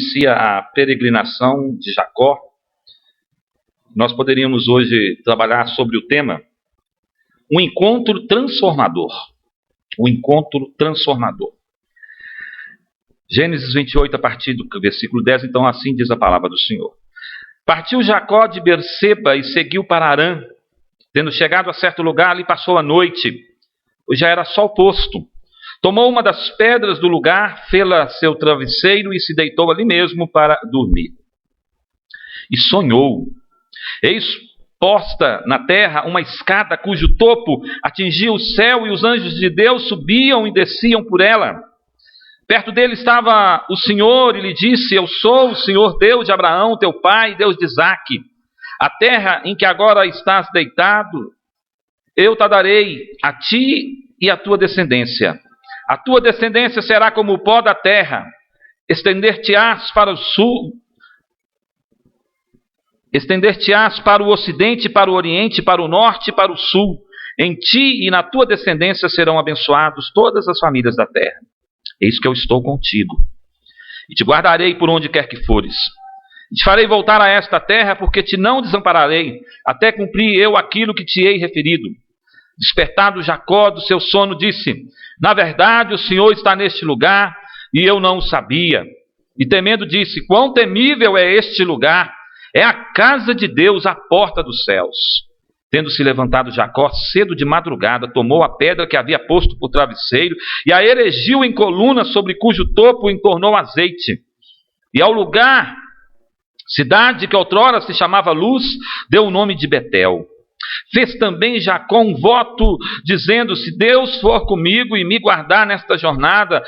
inicia a peregrinação de Jacó. Nós poderíamos hoje trabalhar sobre o tema um encontro transformador. O encontro transformador. Gênesis 28, a partir do versículo 10, então assim diz a palavra do Senhor. Partiu Jacó de Berseba e seguiu para Harã. Tendo chegado a certo lugar, ali passou a noite, pois já era sol posto. Tomou uma das pedras do lugar, fê-la seu travesseiro e se deitou ali mesmo para dormir. E sonhou. Eis posta na terra uma escada cujo topo atingia o céu e os anjos de Deus subiam e desciam por ela. Perto dele estava o Senhor e lhe disse: Eu sou o Senhor Deus de Abraão, teu pai, Deus de Isaque. A terra em que agora estás deitado, eu te darei a ti e à tua descendência. A tua descendência será como o pó da terra. Estender-te-ás para o sul, estender-te-ás para o ocidente, para o oriente, para o norte e para o sul. Em ti e na tua descendência serão abençoados todas as famílias da terra. Eis que eu estou contigo, e te guardarei por onde quer que fores. E te farei voltar a esta terra, porque te não desampararei, até cumprir eu aquilo que te hei referido. Despertado Jacó do seu sono, disse: Na verdade, o Senhor está neste lugar, e eu não o sabia. E temendo disse: Quão temível é este lugar! É a casa de Deus, a porta dos céus. Tendo-se levantado Jacó cedo de madrugada, tomou a pedra que havia posto por travesseiro e a erigiu em coluna, sobre cujo topo entornou azeite. E ao lugar, cidade que outrora se chamava Luz, deu o nome de Betel. Fez também Jacó um voto, dizendo: Se Deus for comigo e me guardar nesta jornada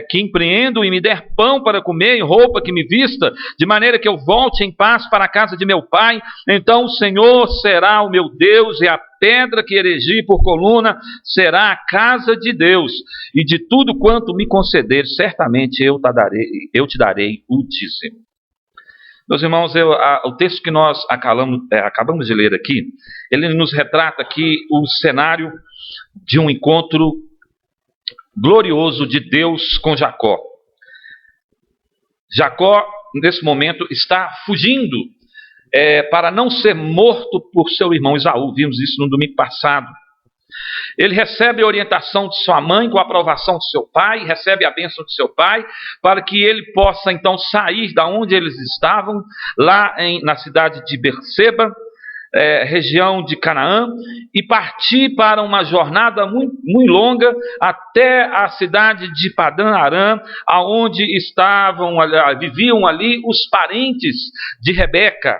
que empreendo, e me der pão para comer e roupa que me vista, de maneira que eu volte em paz para a casa de meu pai, então o Senhor será o meu Deus, e a pedra que erigi por coluna será a casa de Deus, e de tudo quanto me conceder, certamente eu te darei o dízimo. Meus irmãos, o texto que nós acabamos de ler aqui, ele nos retrata aqui o cenário de um encontro glorioso de Deus com Jacó. Jacó, nesse momento, está fugindo para não ser morto por seu irmão Esaú. Vimos isso no domingo passado. Ele recebe a orientação de sua mãe, com a aprovação de seu pai, recebe a bênção de seu pai, para que ele possa então sair da onde eles estavam, lá na cidade de Berseba, região de Canaã, e partir para uma jornada muito, muito longa até a cidade de Padã Arã, aonde viviam ali os parentes de Rebeca,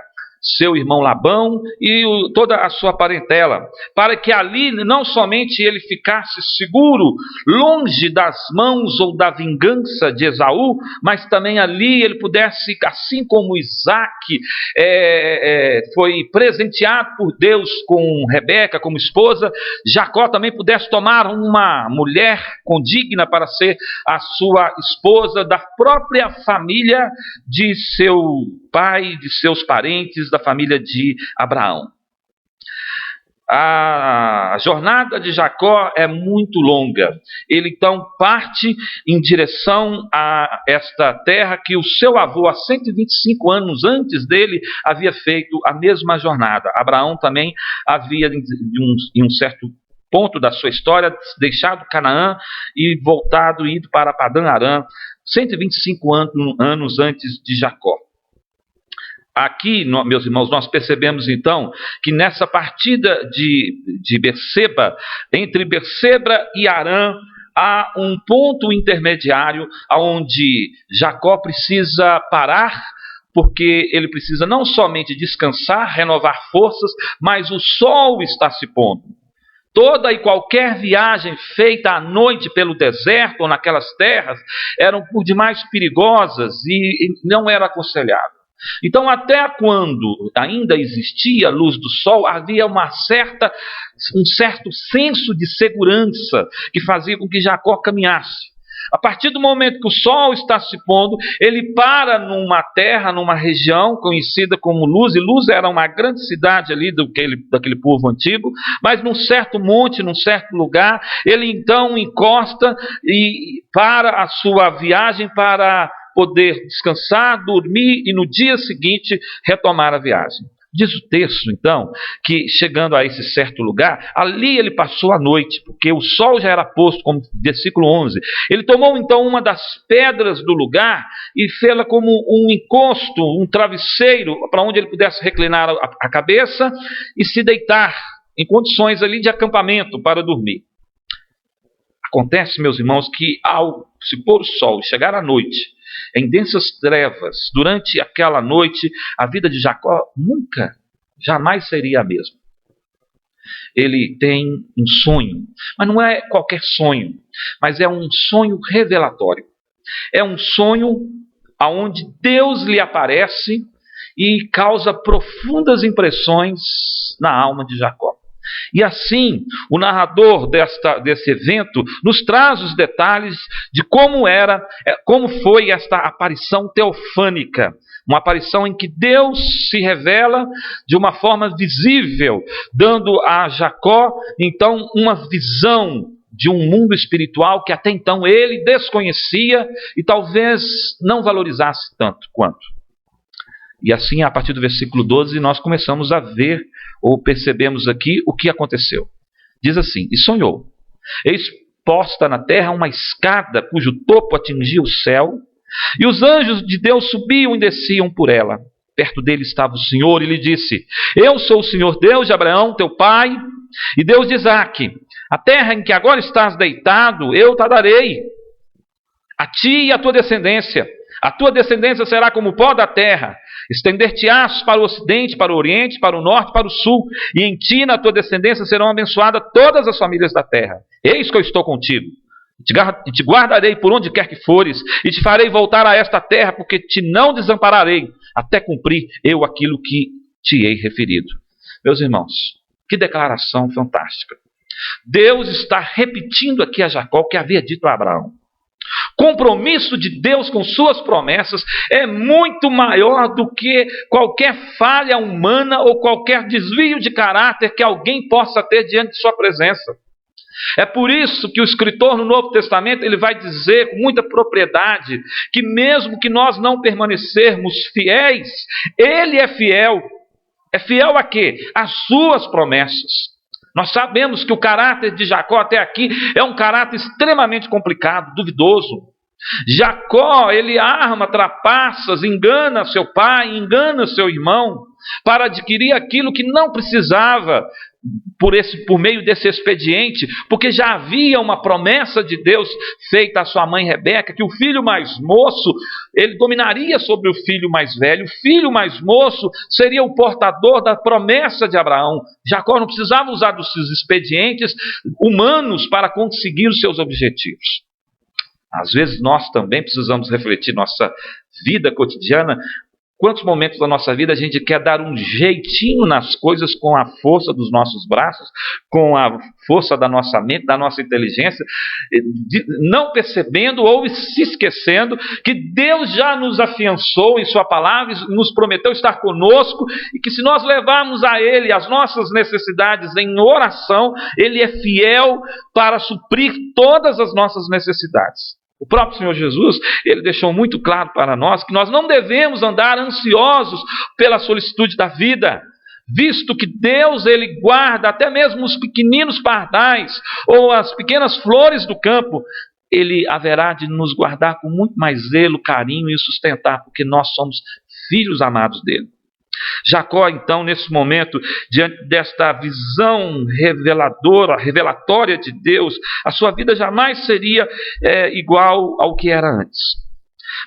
seu irmão Labão e toda a sua parentela, para que ali não somente ele ficasse seguro, longe das mãos ou da vingança de Esaú, mas também ali ele pudesse, assim como Isaque foi presenteado por Deus com Rebeca como esposa, Jacó também pudesse tomar uma mulher condigna para ser a sua esposa, da própria família de seu pai, de seus parentes, da família de Abraão. A jornada de Jacó é muito longa. Ele então parte em direção a esta terra que o seu avô, há 125 anos antes dele, havia feito a mesma jornada. Abraão também havia, em um certo ponto da sua história, deixado Canaã e voltado, ido para Padã Arã, 125 anos antes de Jacó. Aqui, meus irmãos, nós percebemos então que nessa partida de Berseba, entre Berseba e Harã, há um ponto intermediário onde Jacó precisa parar, porque ele precisa não somente descansar, renovar forças, mas o sol está se pondo. Toda e qualquer viagem feita à noite pelo deserto ou naquelas terras eram por demais perigosas e não era aconselhável. Então, até quando ainda existia a luz do sol, havia um certo senso de segurança que fazia com que Jacó caminhasse. A partir do momento que o sol está se pondo, ele para numa terra, numa região conhecida como Luz, e Luz era uma grande cidade ali daquele povo antigo, mas num certo monte, num certo lugar, ele então encosta e para a sua viagem para poder descansar, dormir e no dia seguinte retomar a viagem. Diz o texto, então, que chegando a esse certo lugar, ali ele passou a noite, porque o sol já era posto, como versículo 11. Ele tomou então uma das pedras do lugar e fê-la como um encosto, um travesseiro, para onde ele pudesse reclinar a cabeça e se deitar em condições ali de acampamento para dormir. Acontece, meus irmãos, que ao se pôr o sol e chegar à noite, em densas trevas, durante aquela noite, a vida de Jacó jamais seria a mesma. Ele tem um sonho, mas não é qualquer sonho, mas é um sonho revelatório. É um sonho onde Deus lhe aparece e causa profundas impressões na alma de Jacó. E assim, o narrador desse evento nos traz os detalhes de como foi esta aparição teofânica, uma aparição em que Deus se revela de uma forma visível, dando a Jacó, então, uma visão de um mundo espiritual que até então ele desconhecia e talvez não valorizasse tanto quanto. E assim, a partir do versículo 12, nós começamos a ver, ou percebemos aqui, o que aconteceu. Diz assim: e sonhou, eis posta na terra uma escada cujo topo atingia o céu, e os anjos de Deus subiam e desciam por ela. Perto dele estava o Senhor e lhe disse: eu sou o Senhor Deus de Abraão, teu pai, e Deus de Isaque. A terra em que agora estás deitado, eu te darei, a ti e à tua descendência. A tua descendência será como o pó da terra. Estender-te-ás para o ocidente, para o oriente, para o norte, para o sul. E em ti e na tua descendência serão abençoadas todas as famílias da terra. Eis que eu estou contigo. E te guardarei por onde quer que fores. E te farei voltar a esta terra, porque te não desampararei, até cumprir eu aquilo que te hei referido. Meus irmãos, que declaração fantástica. Deus está repetindo aqui a Jacó o que havia dito a Abraão. Compromisso de Deus com suas promessas é muito maior do que qualquer falha humana ou qualquer desvio de caráter que alguém possa ter diante de sua presença. É por isso que o escritor no Novo Testamento ele vai dizer com muita propriedade que mesmo que nós não permanecermos fiéis, ele é fiel. É fiel a quê? Às suas promessas. Nós sabemos que o caráter de Jacó até aqui é um caráter extremamente complicado, duvidoso. Jacó, ele arma trapaças, engana seu pai, engana seu irmão, para adquirir aquilo que não precisava por meio desse expediente, porque já havia uma promessa de Deus feita à sua mãe Rebeca, que o filho mais moço, ele dominaria sobre o filho mais velho, o filho mais moço seria o portador da promessa de Abraão. Jacó não precisava usar dos seus expedientes humanos para conseguir os seus objetivos. Às vezes nós também precisamos refletir nossa vida cotidiana. Quantos momentos da nossa vida a gente quer dar um jeitinho nas coisas com a força dos nossos braços, com a força da nossa mente, da nossa inteligência, não percebendo ou se esquecendo que Deus já nos afiançou em sua palavra, nos prometeu estar conosco e que se nós levarmos a Ele as nossas necessidades em oração, Ele é fiel para suprir todas as nossas necessidades. O próprio Senhor Jesus, ele deixou muito claro para nós que nós não devemos andar ansiosos pela solicitude da vida, visto que Deus, ele guarda até mesmo os pequeninos pardais ou as pequenas flores do campo. Ele haverá de nos guardar com muito mais zelo, carinho e sustentar, porque nós somos filhos amados dele. Jacó, então, nesse momento, diante desta visão revelatória de Deus, a sua vida jamais seria igual ao que era antes.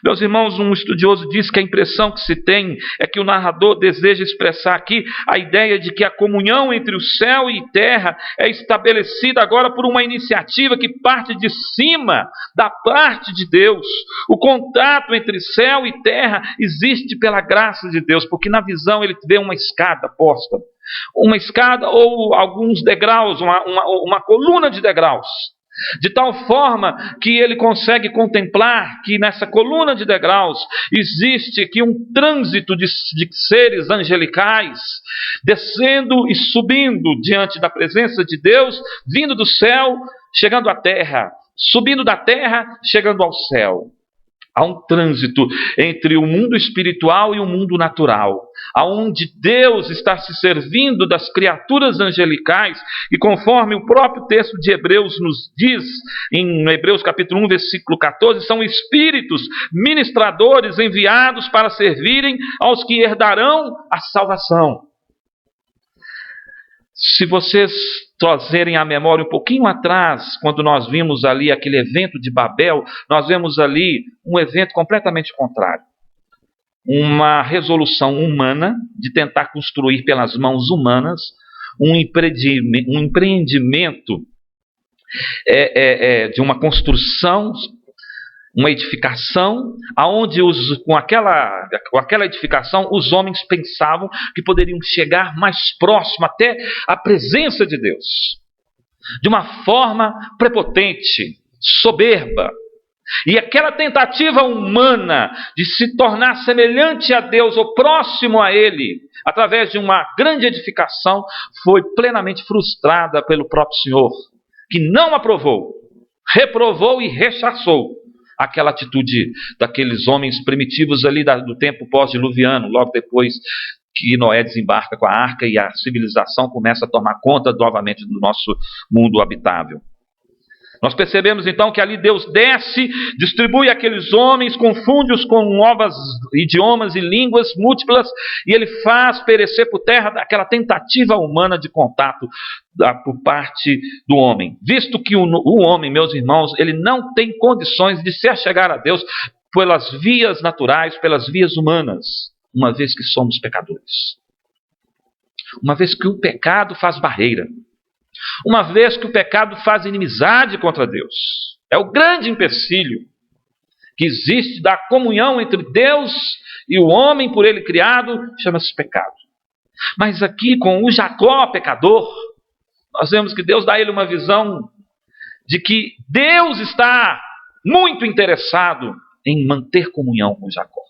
Meus irmãos, um estudioso diz que a impressão que se tem é que o narrador deseja expressar aqui a ideia de que a comunhão entre o céu e terra é estabelecida agora por uma iniciativa que parte de cima, da parte de Deus. O contato entre céu e terra existe pela graça de Deus, porque na visão ele vê uma escada posta. Uma escada ou alguns degraus, uma coluna de degraus. De tal forma que ele consegue contemplar que nessa coluna de degraus existe aqui um trânsito de seres angelicais, descendo e subindo diante da presença de Deus, vindo do céu, chegando à terra, subindo da terra, chegando ao céu. Há um trânsito entre o mundo espiritual e o mundo natural, aonde Deus está se servindo das criaturas angelicais, e conforme o próprio texto de Hebreus nos diz, em Hebreus capítulo 1, versículo 14, são espíritos ministradores enviados para servirem aos que herdarão a salvação. Se vocês trazerem a memória um pouquinho atrás, quando nós vimos ali aquele evento de Babel, nós vemos ali um evento completamente contrário. Uma resolução humana de tentar construir pelas mãos humanas um empreendimento de uma construção, uma edificação, aonde com aquela edificação os homens pensavam que poderiam chegar mais próximo até a presença de Deus, de uma forma prepotente, soberba. E aquela tentativa humana de se tornar semelhante a Deus ou próximo a Ele, através de uma grande edificação, foi plenamente frustrada pelo próprio Senhor, que não aprovou, reprovou e rechaçou aquela atitude daqueles homens primitivos ali do tempo pós-diluviano, logo depois que Noé desembarca com a arca e a civilização começa a tomar conta novamente do nosso mundo habitável. Nós percebemos então que ali Deus desce, distribui aqueles homens, confunde-os com novos idiomas e línguas múltiplas, e Ele faz perecer por terra aquela tentativa humana de contato por parte do homem. Visto que o homem, meus irmãos, ele não tem condições de se achegar a Deus pelas vias naturais, pelas vias humanas, uma vez que somos pecadores. Uma vez que o pecado faz barreira. Uma vez que o pecado faz inimizade contra Deus. É o grande empecilho que existe da comunhão entre Deus e o homem por ele criado, chama-se pecado. Mas aqui com o Jacó pecador, nós vemos que Deus dá a ele uma visão de que Deus está muito interessado em manter comunhão com Jacó.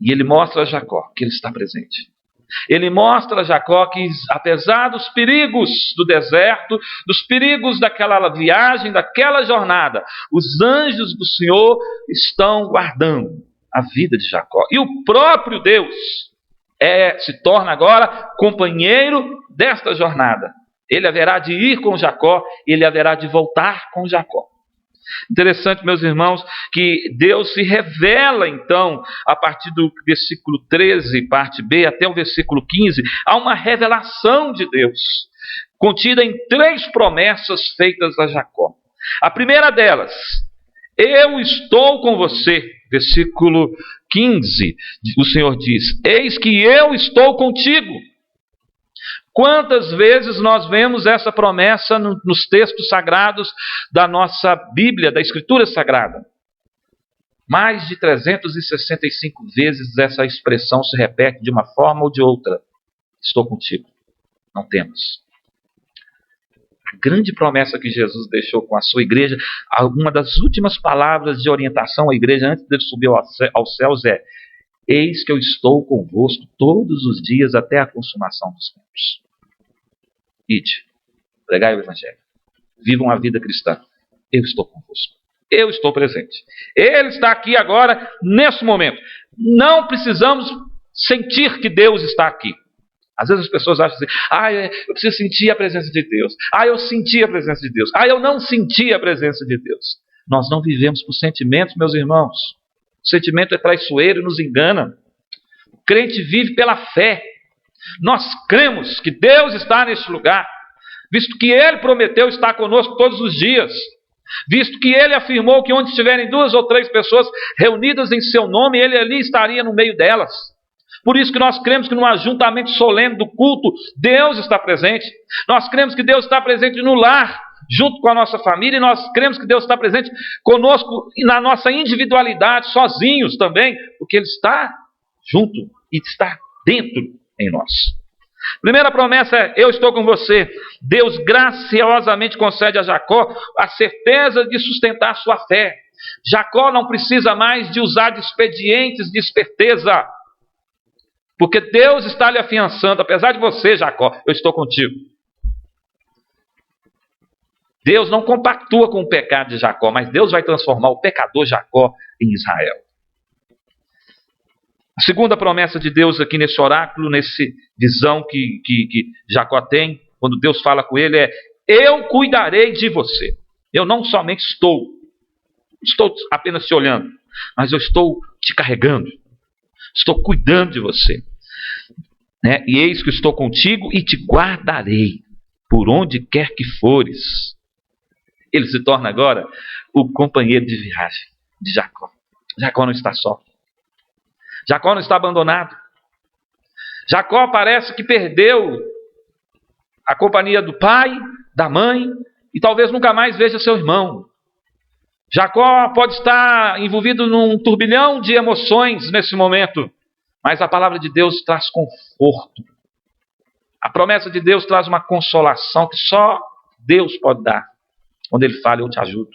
E ele mostra a Jacó que ele está presente. Ele mostra a Jacó que, apesar dos perigos do deserto, dos perigos daquela viagem, daquela jornada, os anjos do Senhor estão guardando a vida de Jacó. E o próprio Deus se torna agora companheiro desta jornada. Ele haverá de ir com Jacó, ele haverá de voltar com Jacó. Interessante, meus irmãos, que Deus se revela então, a partir do versículo 13, parte B, até o versículo 15, há uma revelação de Deus, contida em 3 promessas feitas a Jacó. A primeira delas, eu estou com você, versículo 15, o Senhor diz, eis que eu estou contigo. Quantas vezes nós vemos essa promessa nos textos sagrados da nossa Bíblia, da Escritura Sagrada? Mais de 365 vezes essa expressão se repete de uma forma ou de outra. Estou contigo, não temas. A grande promessa que Jesus deixou com a sua igreja, uma das últimas palavras de orientação à igreja antes de subir aos céus é: eis que eu estou convosco todos os dias até a consumação dos tempos. Ide, pregai o Evangelho, vivam a vida cristã. Eu estou convosco, eu estou presente. Ele está aqui agora, nesse momento. Não precisamos sentir que Deus está aqui. Às vezes as pessoas acham assim: eu preciso sentir a presença de Deus. Eu senti a presença de Deus. Eu não senti a presença de Deus. Nós não vivemos por sentimentos, meus irmãos. O sentimento é traiçoeiro e nos engana. O crente vive pela fé. Nós cremos que Deus está neste lugar, visto que Ele prometeu estar conosco todos os dias, visto que Ele afirmou que onde estiverem 2 ou 3 pessoas reunidas em seu nome, Ele ali estaria no meio delas. Por isso que nós cremos que no ajuntamento solene do culto, Deus está presente. Nós cremos que Deus está presente no lar, junto com a nossa família, e nós cremos que Deus está presente conosco e na nossa individualidade, sozinhos também, porque Ele está junto e está dentro em nós. Primeira promessa é: eu estou com você. Deus graciosamente concede a Jacó a certeza de sustentar sua fé. Jacó não precisa mais de usar de expedientes de esperteza, porque Deus está lhe afiançando: apesar de você, Jacó, eu estou contigo. Deus não compactua com o pecado de Jacó, mas Deus vai transformar o pecador Jacó em Israel. A segunda promessa de Deus aqui nesse oráculo, nessa visão que Jacó tem, quando Deus fala com ele, é: eu cuidarei de você. Eu não somente estou apenas te olhando, mas eu estou te carregando. Estou cuidando de você. Né? E eis que estou contigo e te guardarei por onde quer que fores. Ele se torna agora o companheiro de viagem de Jacó. Jacó não está só. Jacó não está abandonado. Jacó parece que perdeu a companhia do pai, da mãe, e talvez nunca mais veja seu irmão. Jacó pode estar envolvido num turbilhão de emoções nesse momento, mas a palavra de Deus traz conforto. A promessa de Deus traz uma consolação que só Deus pode dar. Quando ele fala: eu te ajudo.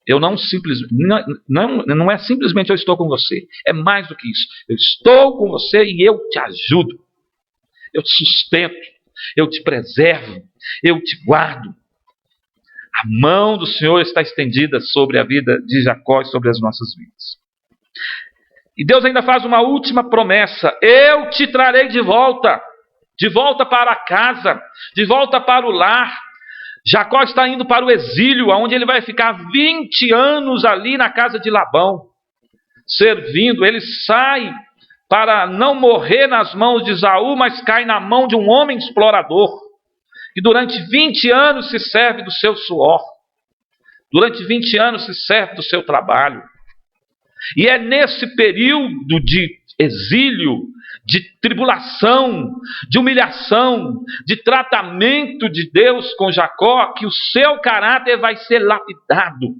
Eu não é simplesmente eu estou com você. É mais do que isso. Eu estou com você e eu te ajudo. Eu te sustento. Eu te preservo. Eu te guardo. A mão do Senhor está estendida sobre a vida de Jacó e sobre as nossas vidas. E Deus ainda faz uma última promessa: eu te trarei de volta para a casa, de volta para o lar. Jacó está indo para o exílio, onde ele vai ficar 20 anos ali na casa de Labão, servindo. Ele sai para não morrer nas mãos de Esaú, mas cai na mão de um homem explorador, que durante 20 anos se serve do seu suor, durante 20 anos se serve do seu trabalho. E é nesse período de exílio, de tribulação, de humilhação, de tratamento de Deus com Jacó, que o seu caráter vai ser lapidado.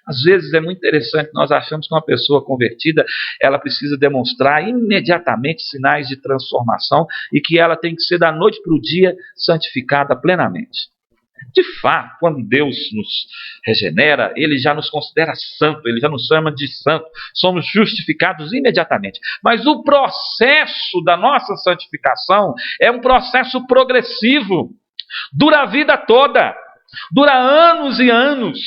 Às vezes é muito interessante, nós achamos que uma pessoa convertida, ela precisa demonstrar imediatamente sinais de transformação e que ela tem que ser da noite para o dia santificada plenamente. De fato, quando Deus nos regenera, Ele já nos considera santo, Ele já nos chama de santo, somos justificados imediatamente. Mas o processo da nossa santificação é um processo progressivo, dura a vida toda, dura anos e anos.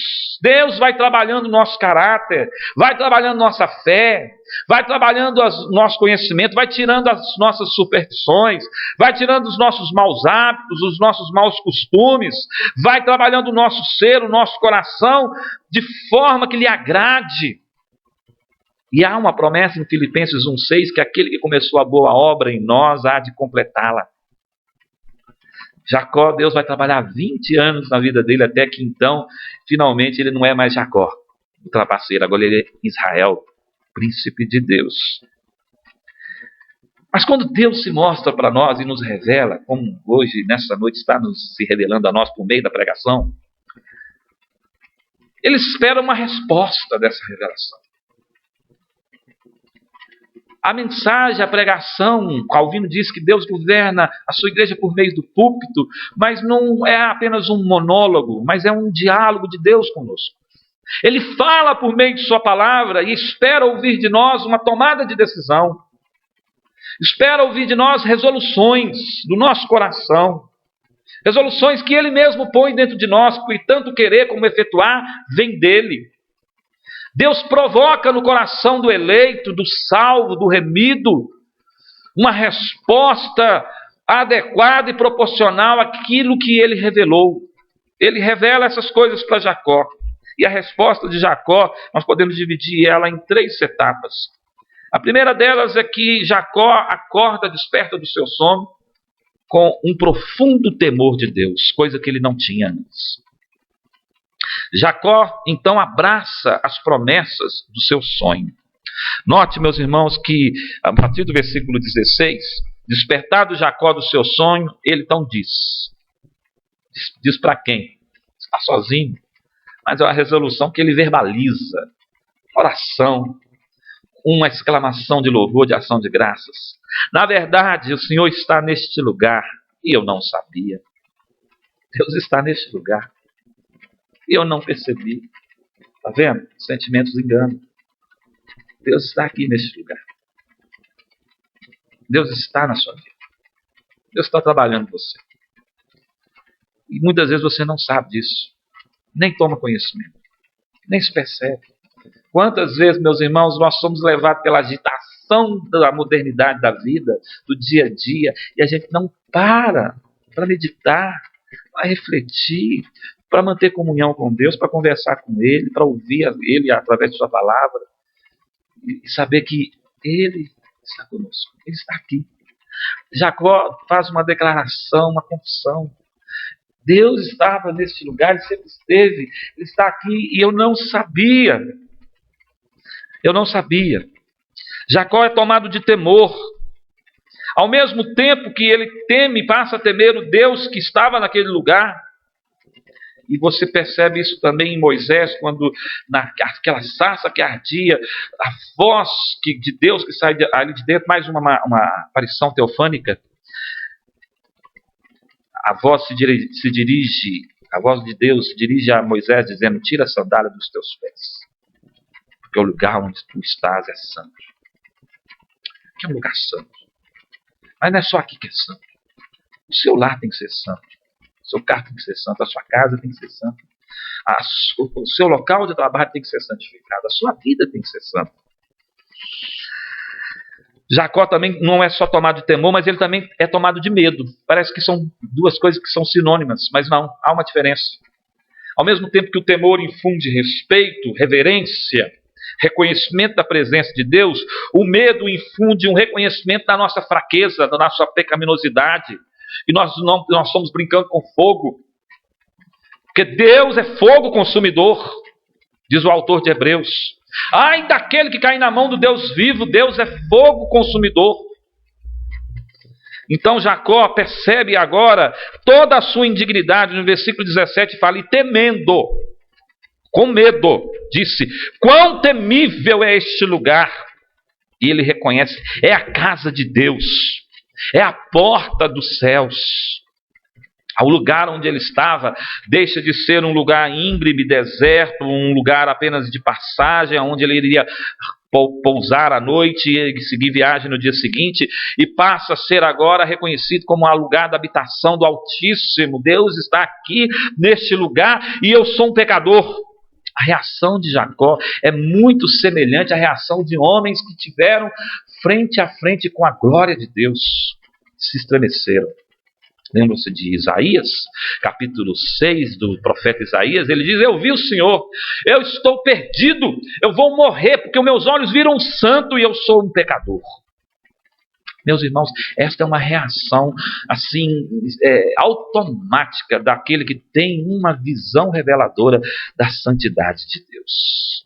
Deus vai trabalhando o nosso caráter, vai trabalhando nossa fé, vai trabalhando o nosso conhecimento, vai tirando as nossas superstições, vai tirando os nossos maus hábitos, os nossos maus costumes, vai trabalhando o nosso ser, o nosso coração, de forma que lhe agrade. E há uma promessa em Filipenses 1,6, que aquele que começou a boa obra em nós há de completá-la. Jacó, Deus vai trabalhar 20 anos na vida dele, até que então, finalmente, ele não é mais Jacó, o trapaceiro, agora ele é Israel, príncipe de Deus. Mas quando Deus se mostra para nós e nos revela, como hoje, nessa noite, está se revelando a nós por meio da pregação, Ele espera uma resposta dessa revelação. A mensagem, a pregação, Calvino diz que Deus governa a sua igreja por meio do púlpito, mas não é apenas um monólogo, mas é um diálogo de Deus conosco. Ele fala por meio de sua palavra e espera ouvir de nós uma tomada de decisão. Espera ouvir de nós resoluções do nosso coração. Resoluções que Ele mesmo põe dentro de nós, porque tanto querer como efetuar vem dEle. Deus provoca no coração do eleito, do salvo, do remido, uma resposta adequada e proporcional àquilo que Ele revelou. Ele revela essas coisas para Jacó. E a resposta de Jacó, nós podemos dividir ela em 3 etapas. A primeira delas é que Jacó acorda, desperta do seu sono, com um profundo temor de Deus, coisa que ele não tinha antes. Jacó, então, abraça as promessas do seu sonho. Note, meus irmãos, que a partir do versículo 16, despertado Jacó do seu sonho, ele então diz para quem? Está sozinho, mas é uma resolução que ele verbaliza, oração, uma exclamação de louvor, de ação de graças. Na verdade, o Senhor está neste lugar e eu não sabia. Deus está neste lugar e eu não percebi. Está vendo? Sentimentos enganam. Deus está aqui neste lugar. Deus está na sua vida. Deus está trabalhando em você. E muitas vezes você não sabe disso, nem toma conhecimento, nem se percebe. Quantas vezes, meus irmãos, nós somos levados pela agitação da modernidade da vida, do dia a dia, e a gente não para meditar, para refletir, para manter comunhão com Deus, para conversar com Ele, para ouvir Ele através de Sua palavra, e saber que Ele está conosco, Ele está aqui. Jacó faz uma declaração, uma confissão. Deus estava neste lugar, Ele sempre esteve, Ele está aqui e eu não sabia. Eu não sabia. Jacó é tomado de temor. Ao mesmo tempo que ele teme, passa a temer o Deus que estava naquele lugar. E você percebe isso também em Moisés, quando naquela sarça que ardia, a voz de Deus que sai ali de dentro, mais uma aparição teofânica. A voz a voz de Deus se dirige a Moisés dizendo: tira a sandália dos teus pés, porque o lugar onde tu estás é santo. Aqui é um lugar santo. Mas não é só aqui que é santo. O seu lar tem que ser santo. O seu carro tem que ser santo. A sua casa tem que ser santa. O seu local de trabalho tem que ser santificado. A sua vida tem que ser santa. Jacó também não é só tomado de temor, mas ele também é tomado de medo. Parece que são duas coisas que são sinônimas, mas não, há uma diferença. Ao mesmo tempo que o temor infunde respeito, reverência, reconhecimento da presença de Deus, o medo infunde um reconhecimento da nossa fraqueza, da nossa pecaminosidade. E nós estamos brincando com fogo, porque Deus é fogo consumidor, diz o autor de Hebreus. Ai daquele que cai na mão do Deus vivo, Deus é fogo consumidor. Então Jacó percebe agora toda a sua indignidade. No versículo 17 fala: e temendo, com medo, disse: quão temível é este lugar. E ele reconhece: é a casa de Deus, é a porta dos céus. O lugar onde ele estava deixa de ser um lugar íngreme, deserto, um lugar apenas de passagem, onde ele iria pousar à noite e seguir viagem no dia seguinte, e passa a ser agora reconhecido como o lugar da habitação do Altíssimo. Deus está aqui neste lugar e eu sou um pecador. A reação de Jacó é muito semelhante à reação de homens que tiveram frente a frente com a glória de Deus. Se estremeceram. Lembram-se de Isaías, capítulo 6 do profeta Isaías? Ele diz: eu vi o Senhor, eu estou perdido, eu vou morrer, porque os meus olhos viram um santo e eu sou um pecador. Meus irmãos, esta é uma reação assim automática daquele que tem uma visão reveladora da santidade de Deus.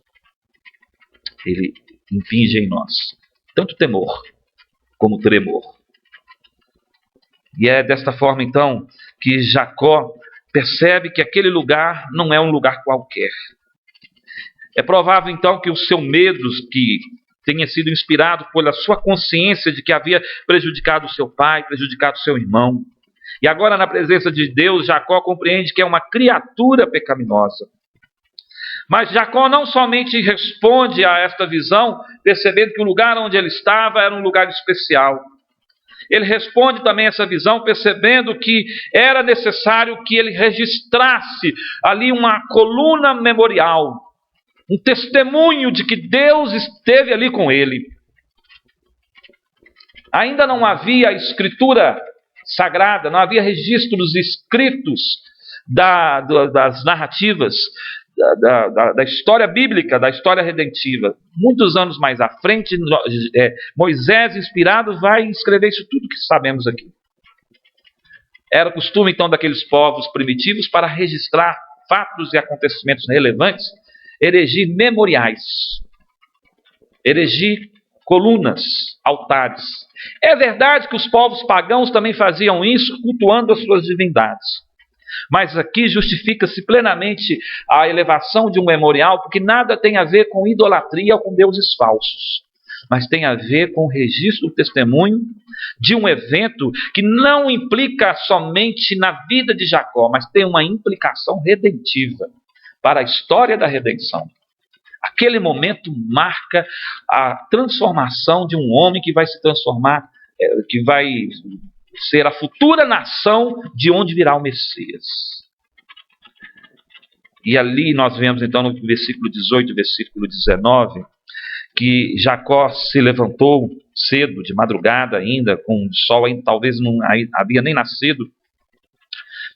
Ele impinge em nós tanto temor como tremor. E é desta forma, então, que Jacó percebe que aquele lugar não é um lugar qualquer. É provável, então, que o seu medo, que tenha sido inspirado pela sua consciência de que havia prejudicado o seu pai, prejudicado o seu irmão. E agora, na presença de Deus, Jacó compreende que é uma criatura pecaminosa. Mas Jacó não somente responde a esta visão, percebendo que o lugar onde ele estava era um lugar especial. Ele responde também a essa visão, percebendo que era necessário que ele registrasse ali uma coluna memorial, um testemunho de que Deus esteve ali com ele. Ainda não havia escritura sagrada, não havia registros escritos das narrativas, da história bíblica, da história redentiva. Muitos anos mais à frente, Moisés, inspirado, vai escrever isso tudo que sabemos aqui. Era costume, então, daqueles povos primitivos, para registrar fatos e acontecimentos relevantes, erigir memoriais, erigir colunas, altares. É verdade que os povos pagãos também faziam isso, cultuando as suas divindades. Mas aqui justifica-se plenamente a elevação de um memorial, porque nada tem a ver com idolatria ou com deuses falsos, mas tem a ver com o registro do testemunho de um evento que não implica somente na vida de Jacó, mas tem uma implicação redentiva para a história da redenção. Aquele momento marca a transformação de um homem que vai se transformar, que vai ser a futura nação de onde virá o Messias. E ali nós vemos então no versículo 18, versículo 19, que Jacó se levantou cedo, de madrugada ainda, com o sol ainda talvez não havia nem nascido,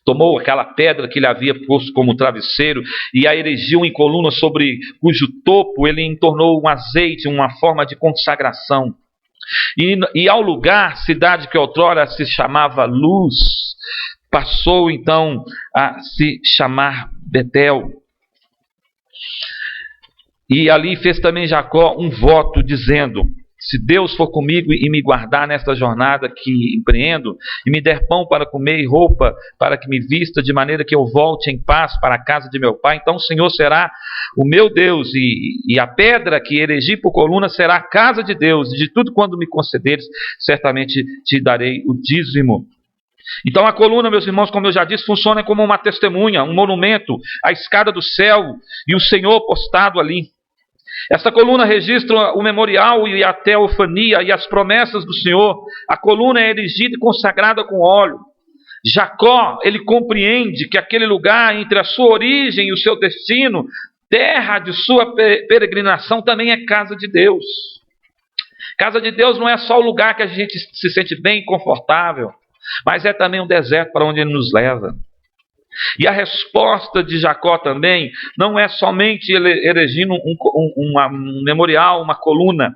tomou aquela pedra que ele havia posto como travesseiro e a erigiu em coluna, sobre cujo topo ele entornou um azeite, uma forma de consagração. E ao lugar, cidade que outrora se chamava Luz, passou então a se chamar Betel. E ali fez também Jacó um voto, dizendo: se Deus for comigo e me guardar nesta jornada que empreendo, e me der pão para comer e roupa para que me vista, de maneira que eu volte em paz para a casa de meu pai, então o Senhor será o meu Deus, e a pedra que erigi por coluna será a casa de Deus, e de tudo quando me concederes, certamente te darei o dízimo. Então a coluna, meus irmãos, como eu já disse, funciona como uma testemunha, um monumento, a escada do céu e o Senhor postado ali. Esta coluna registra o memorial e a teofania e as promessas do Senhor. A coluna é erigida e consagrada com óleo. Jacó, ele compreende que aquele lugar entre a sua origem e o seu destino, terra de sua peregrinação, também é casa de Deus. Casa de Deus não é só o lugar que a gente se sente bem e confortável, mas é também um deserto para onde ele nos leva. E a resposta de Jacó também não é somente erigindo um memorial, uma coluna,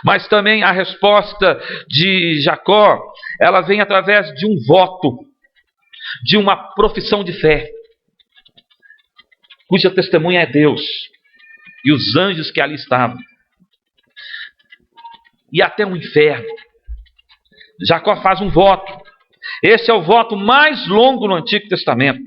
mas também a resposta de Jacó, ela vem através de um voto, de uma profissão de fé, cuja testemunha é Deus e os anjos que ali estavam, e até o inferno. Jacó faz um voto. Esse é o voto mais longo no Antigo Testamento.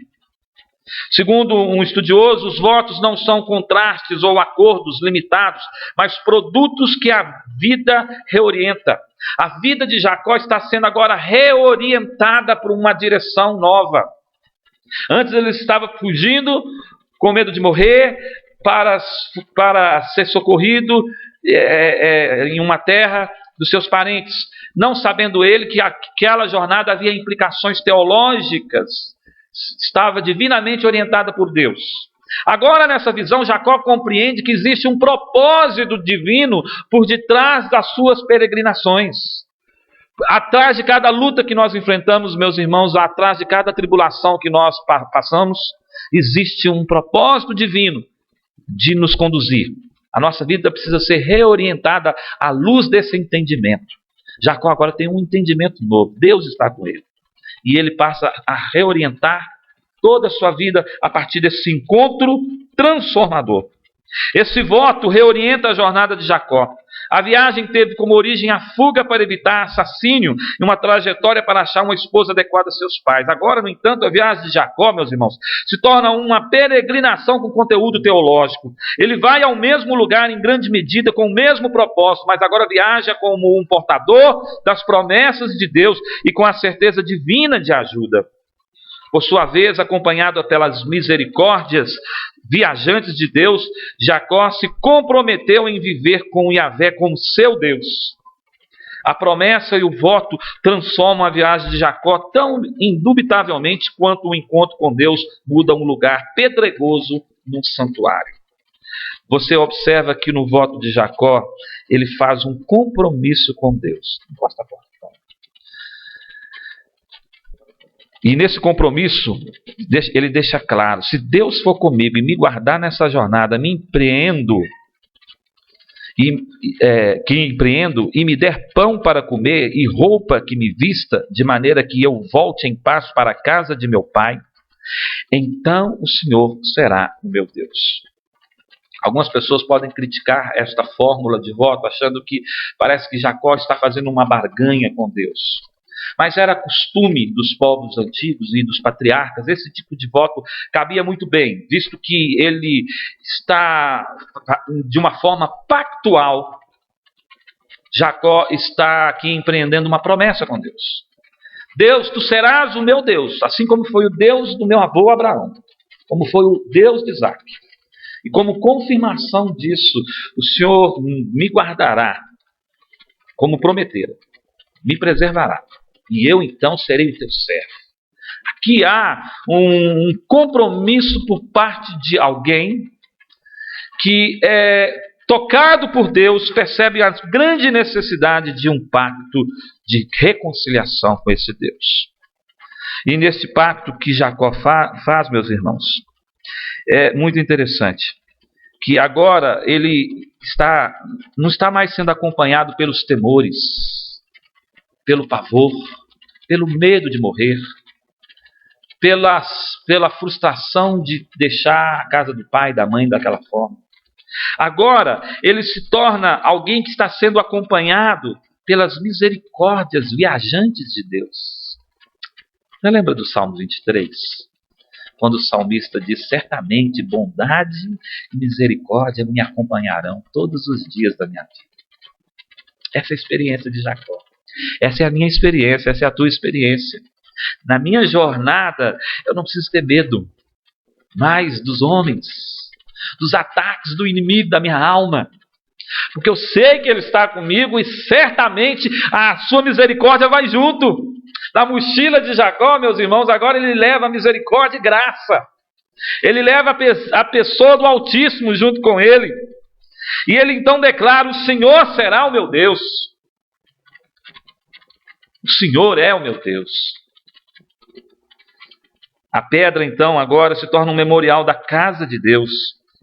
Segundo um estudioso, os votos não são contrastes ou acordos limitados, mas produtos que a vida reorienta. A vida de Jacó está sendo agora reorientada por uma direção nova. Antes ele estava fugindo, com medo de morrer, para ser socorrido em uma terra dos seus parentes, não sabendo ele que aquela jornada havia implicações teológicas, estava divinamente orientada por Deus. Agora, nessa visão, Jacó compreende que existe um propósito divino por detrás das suas peregrinações. Atrás de cada luta que nós enfrentamos, meus irmãos, atrás de cada tribulação que nós passamos, existe um propósito divino de nos conduzir. A nossa vida precisa ser reorientada à luz desse entendimento. Jacó agora tem um entendimento novo. Deus está com ele. E ele passa a reorientar toda a sua vida a partir desse encontro transformador. Esse voto reorienta a jornada de Jacó. A viagem teve como origem a fuga para evitar assassínio e uma trajetória para achar uma esposa adequada a seus pais. Agora, no entanto, a viagem de Jacó, meus irmãos, se torna uma peregrinação com conteúdo teológico. Ele vai ao mesmo lugar em grande medida com o mesmo propósito, mas agora viaja como um portador das promessas de Deus e com a certeza divina de ajuda. Por sua vez, acompanhado pelas misericórdias viajantes de Deus, Jacó se comprometeu em viver com Yahvé como seu Deus. A promessa e o voto transformam a viagem de Jacó tão indubitavelmente quanto o encontro com Deus muda um lugar pedregoso num santuário. Você observa que no voto de Jacó, ele faz um compromisso com Deus. Encosta a porta. E nesse compromisso, ele deixa claro: se Deus for comigo e me guardar nessa jornada, me empreendo, e me der pão para comer e roupa que me vista, de maneira que eu volte em paz para a casa de meu pai, então o Senhor será o meu Deus. Algumas pessoas podem criticar esta fórmula de voto, achando que parece que Jacó está fazendo uma barganha com Deus. Mas era costume dos povos antigos e dos patriarcas, esse tipo de voto cabia muito bem, visto que ele está de uma forma pactual. Jacó está aqui empreendendo uma promessa com Deus. Deus, tu serás o meu Deus, assim como foi o Deus do meu avô Abraão, como foi o Deus de Isaac. E como confirmação disso, o Senhor me guardará, como prometera, me preservará. e eu então serei o teu servo. Aqui há um compromisso por parte de alguém que tocado por Deus, percebe a grande necessidade de um pacto de reconciliação com esse Deus. E nesse pacto que Jacó faz, meus irmãos, é muito interessante, que agora ele não está mais sendo acompanhado pelos temores, pelo pavor, pelo medo de morrer, pela frustração de deixar a casa do pai e da mãe daquela forma. Agora ele se torna alguém que está sendo acompanhado pelas misericórdias viajantes de Deus. Você lembra do Salmo 23? Quando o salmista diz: certamente bondade e misericórdia me acompanharão todos os dias da minha vida. Essa é a experiência de Jacó. Essa é a minha experiência, essa é a tua experiência. Na minha jornada, eu não preciso ter medo mais dos homens, dos ataques do inimigo da minha alma, porque eu sei que ele está comigo e certamente a sua misericórdia vai junto. Na mochila de Jacó, meus irmãos, agora ele leva a misericórdia e graça. Ele leva a pessoa do Altíssimo junto com ele. E ele então declara: o Senhor será o meu Deus. O Senhor é o meu Deus. A pedra então agora se torna um memorial da casa de Deus.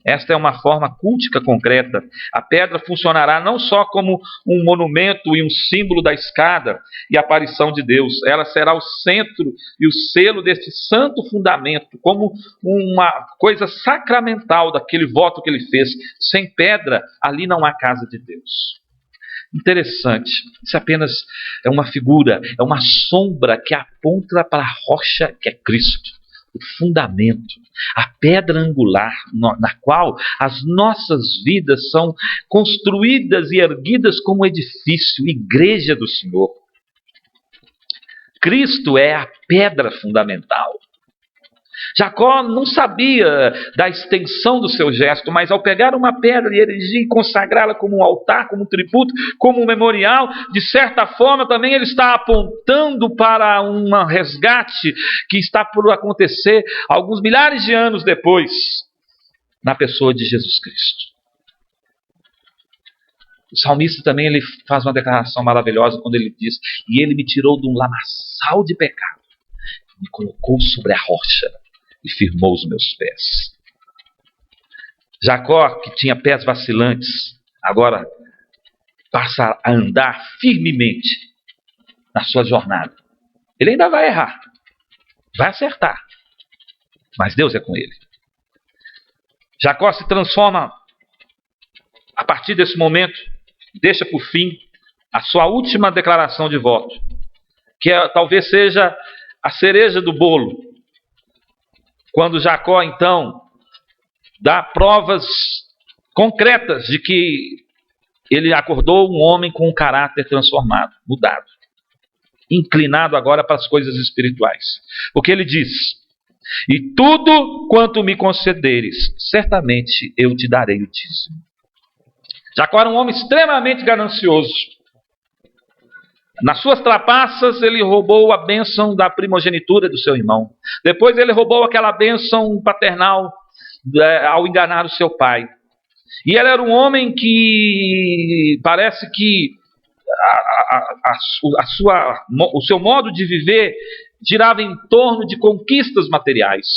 Esta é uma forma cultica concreta. A pedra funcionará não só como um monumento e um símbolo da escada e aparição de Deus. Ela será o centro e o selo deste santo fundamento, como uma coisa sacramental daquele voto que ele fez. Sem pedra, ali não há casa de Deus. Interessante. Isso apenas é uma figura, é uma sombra que aponta para a rocha que é Cristo. O fundamento, a pedra angular na qual as nossas vidas são construídas e erguidas como edifício, igreja do Senhor. Cristo é a pedra fundamental. Jacó não sabia da extensão do seu gesto, mas ao pegar uma pedra e erigir e consagrá-la como um altar, como um tributo, como um memorial, de certa forma também ele está apontando para um resgate que está por acontecer alguns milhares de anos depois, na pessoa de Jesus Cristo. O salmista também ele faz uma declaração maravilhosa quando ele diz: e ele me tirou de um lamaçal de pecado, me colocou sobre a rocha e firmou os meus pés. Jacó, que tinha pés vacilantes, agora passa a andar firmemente na sua jornada. Ele ainda vai errar, vai acertar, mas Deus é com ele. Jacó se transforma a partir desse momento, deixa por fim a sua última declaração de voto, que talvez seja a cereja do bolo. Quando Jacó, então, dá provas concretas de que ele acordou um homem com um caráter transformado, mudado, inclinado agora para as coisas espirituais. Porque ele diz: e tudo quanto me concederes, certamente eu te darei o dízimo. Jacó era um homem extremamente ganancioso. Nas suas trapaças, ele roubou a bênção da primogenitura do seu irmão. Depois ele roubou aquela bênção paternal ao enganar o seu pai. E ele era um homem que parece que o seu modo de viver girava em torno de conquistas materiais,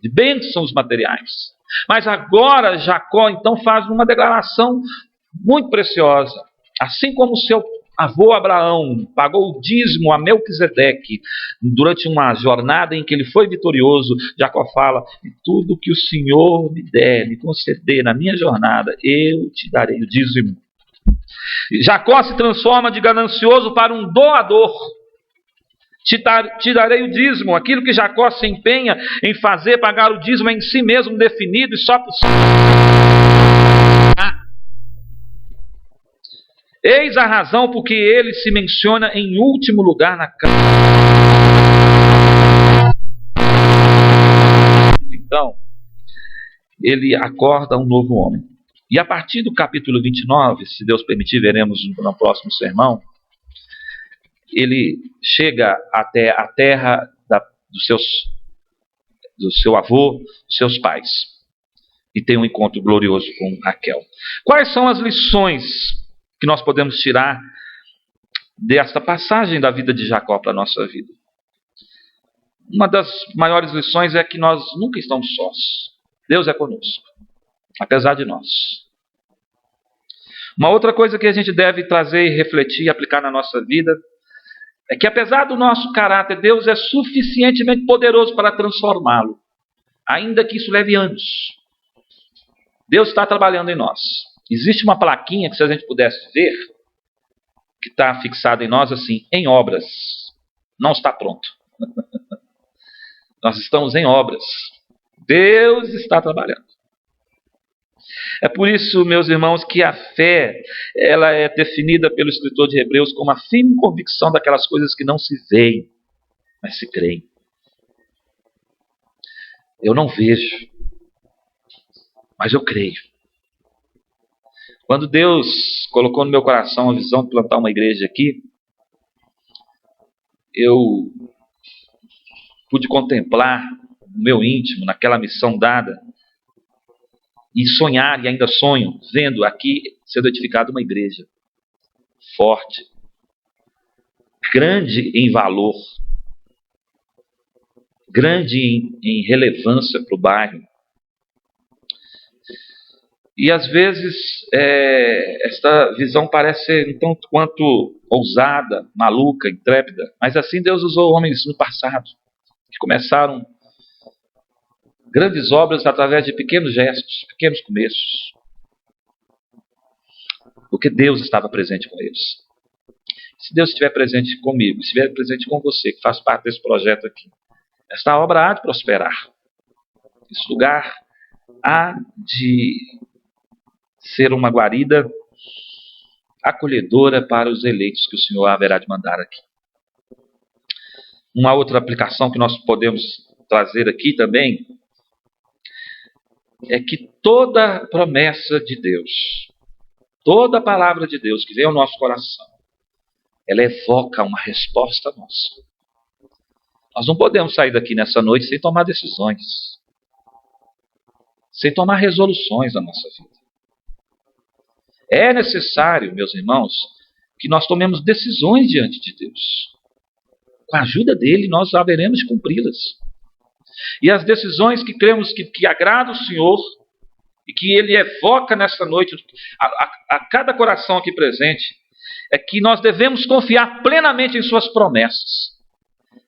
de bênçãos materiais. Mas agora Jacó então faz uma declaração muito preciosa. Assim como o seu avô Abraão pagou o dízimo a Melquisedeque durante uma jornada em que ele foi vitorioso, Jacó fala: e tudo que o Senhor me der, me conceder na minha jornada, eu te darei o dízimo. Jacó se transforma de ganancioso para um doador. Te darei o dízimo. Aquilo que Jacó se empenha em fazer, pagar o dízimo, é em si mesmo definido e só possível. Eis a razão porque ele se menciona em último lugar na carta. Então, ele acorda um novo homem. E a partir do capítulo 29, se Deus permitir, veremos no próximo sermão, ele chega até a terra do seu avô, dos seus pais, e tem um encontro glorioso com Raquel. Quais são as lições que nós podemos tirar desta passagem da vida de Jacó para a nossa vida? Uma das maiores lições é que nós nunca estamos sós. Deus é conosco, apesar de nós. Uma outra coisa que a gente deve trazer e refletir e aplicar na nossa vida é que, apesar do nosso caráter, Deus é suficientemente poderoso para transformá-lo, ainda que isso leve anos. Deus está trabalhando em nós. Existe uma plaquinha que, se a gente pudesse ver, que está fixada em nós assim: em obras. Não está pronto. Nós estamos em obras. Deus está trabalhando. É por isso, meus irmãos, que a fé, ela é definida pelo escritor de Hebreus como a firme convicção daquelas coisas que não se veem, mas se creem. Eu não vejo, mas eu creio. Quando Deus colocou no meu coração a visão de plantar uma igreja aqui, eu pude contemplar no meu íntimo, naquela missão dada, e sonhar, e ainda sonho, vendo aqui sendo edificada uma igreja forte, grande em valor, grande em relevância para o bairro. E às vezes esta visão parece ser um tanto quanto ousada, maluca, intrépida, mas assim Deus usou homens no passado, que começaram grandes obras através de pequenos gestos, pequenos começos, porque Deus estava presente com eles. Se Deus estiver presente comigo, se estiver presente com você, que faz parte desse projeto aqui, esta obra há de prosperar. Esse lugar há de ser uma guarida acolhedora para os eleitos que o Senhor haverá de mandar aqui. Uma outra aplicação que nós podemos trazer aqui também é que toda promessa de Deus, toda palavra de Deus que vem ao nosso coração, ela evoca uma resposta nossa. Nós não podemos sair daqui nessa noite sem tomar decisões, sem tomar resoluções na nossa vida. É necessário, meus irmãos, que nós tomemos decisões diante de Deus. Com a ajuda dele, nós haveremos de cumpri-las. E as decisões que cremos que agradam o Senhor e que Ele evoca nessa noite a cada coração aqui presente, é que nós devemos confiar plenamente em Suas promessas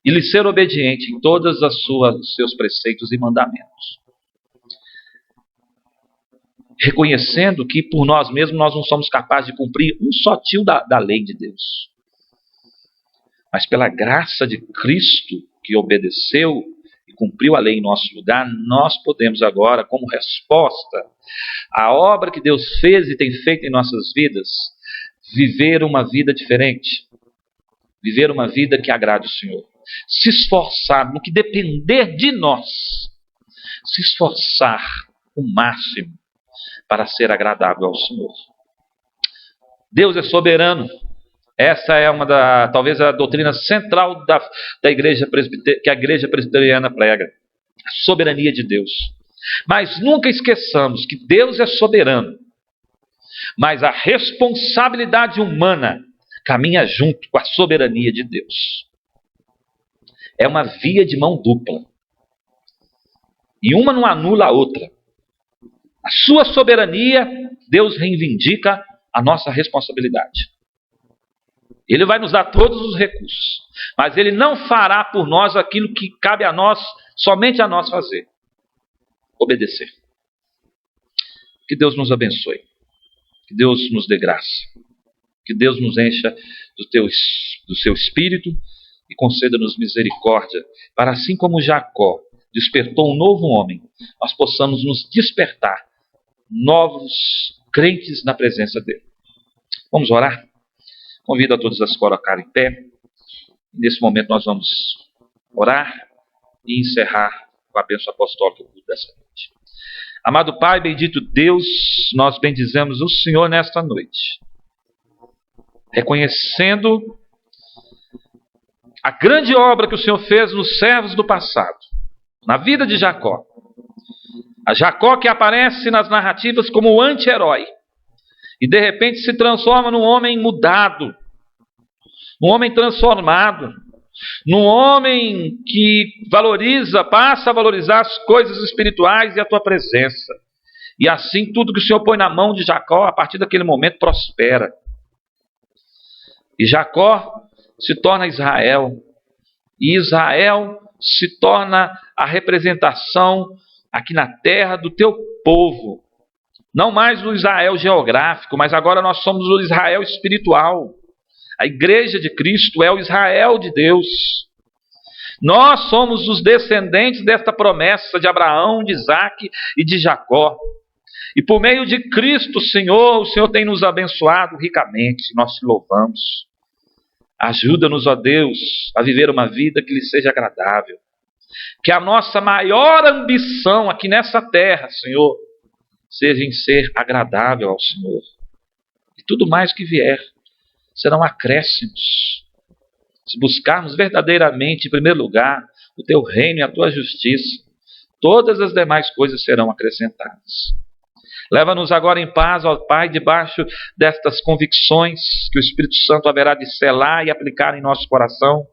e lhe ser obediente em todos os seus preceitos e mandamentos. Reconhecendo que por nós mesmos nós não somos capazes de cumprir um só tio da lei de Deus. Mas pela graça de Cristo, que obedeceu e cumpriu a lei em nosso lugar, nós podemos agora, como resposta à obra que Deus fez e tem feito em nossas vidas, viver uma vida diferente. Viver uma vida que agrade o Senhor. Se esforçar no que depender de nós. Se esforçar o máximo para ser agradável ao Senhor. Deus é soberano. Essa é talvez a doutrina central da igreja que a igreja presbiteriana prega. A soberania de Deus. Mas nunca esqueçamos que Deus é soberano. Mas a responsabilidade humana caminha junto com a soberania de Deus. É uma via de mão dupla. E uma não anula a outra. A sua soberania, Deus reivindica a nossa responsabilidade. Ele vai nos dar todos os recursos, mas Ele não fará por nós aquilo que cabe a nós, somente a nós fazer. Obedecer. Que Deus nos abençoe. Que Deus nos dê graça. Que Deus nos encha do seu Espírito e conceda-nos misericórdia, para assim como Jacó despertou um novo homem, nós possamos nos despertar novos crentes na presença dele. Vamos orar? Convido a todos a se colocar em pé. Nesse momento nós vamos orar e encerrar com a bênção apostólica dessa noite. Amado Pai, bendito Deus, nós bendizemos o Senhor nesta noite, reconhecendo a grande obra que o Senhor fez nos servos do passado, na vida de Jacó. A Jacó que aparece nas narrativas como o anti-herói e de repente se transforma num homem mudado, num homem transformado, num homem que passa a valorizar as coisas espirituais e a tua presença. E assim tudo que o Senhor põe na mão de Jacó, a partir daquele momento prospera. E Jacó se torna Israel. E Israel se torna a representação aqui na terra do teu povo. Não mais o Israel geográfico, mas agora nós somos o Israel espiritual. A igreja de Cristo é o Israel de Deus. Nós somos os descendentes desta promessa de Abraão, de Isaque e de Jacó. E por meio de Cristo, Senhor, o Senhor tem nos abençoado ricamente. Nós te louvamos. Ajuda-nos, ó Deus, a viver uma vida que lhe seja agradável. Que a nossa maior ambição aqui nessa terra, Senhor, seja em ser agradável ao Senhor. E tudo mais que vier serão acréscimos. Se buscarmos verdadeiramente, em primeiro lugar, o teu reino e a tua justiça, todas as demais coisas serão acrescentadas. Leva-nos agora em paz, ó Pai, debaixo destas convicções que o Espírito Santo haverá de selar e aplicar em nosso coração.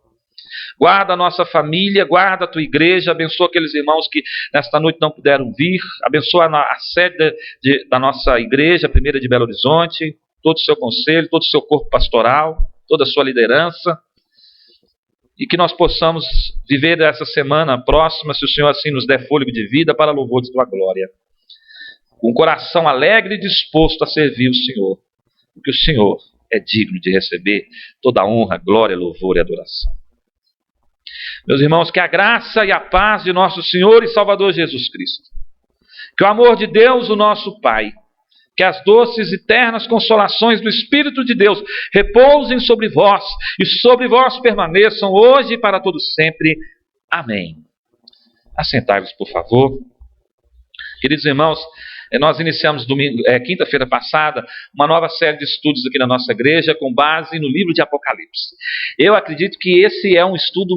Guarda a nossa família, guarda a tua igreja, abençoa aqueles irmãos que nesta noite não puderam vir, abençoa a sede da nossa igreja, a primeira de Belo Horizonte, todo o seu conselho, todo o seu corpo pastoral, toda a sua liderança, e que nós possamos viver essa semana próxima, se o Senhor assim nos der fôlego de vida, para louvor de tua glória, com um coração alegre e disposto a servir o Senhor, porque o Senhor é digno de receber toda a honra, glória, louvor e adoração. Meus irmãos, que a graça e a paz de nosso Senhor e Salvador Jesus Cristo, que o amor de Deus, o nosso Pai, que as doces e ternas consolações do Espírito de Deus repousem sobre vós e sobre vós permaneçam hoje e para todo sempre. Amém. Assentai-vos, por favor. Queridos irmãos, nós iniciamos quinta-feira passada uma nova série de estudos aqui na nossa igreja com base no livro de Apocalipse. Eu acredito que esse é um estudo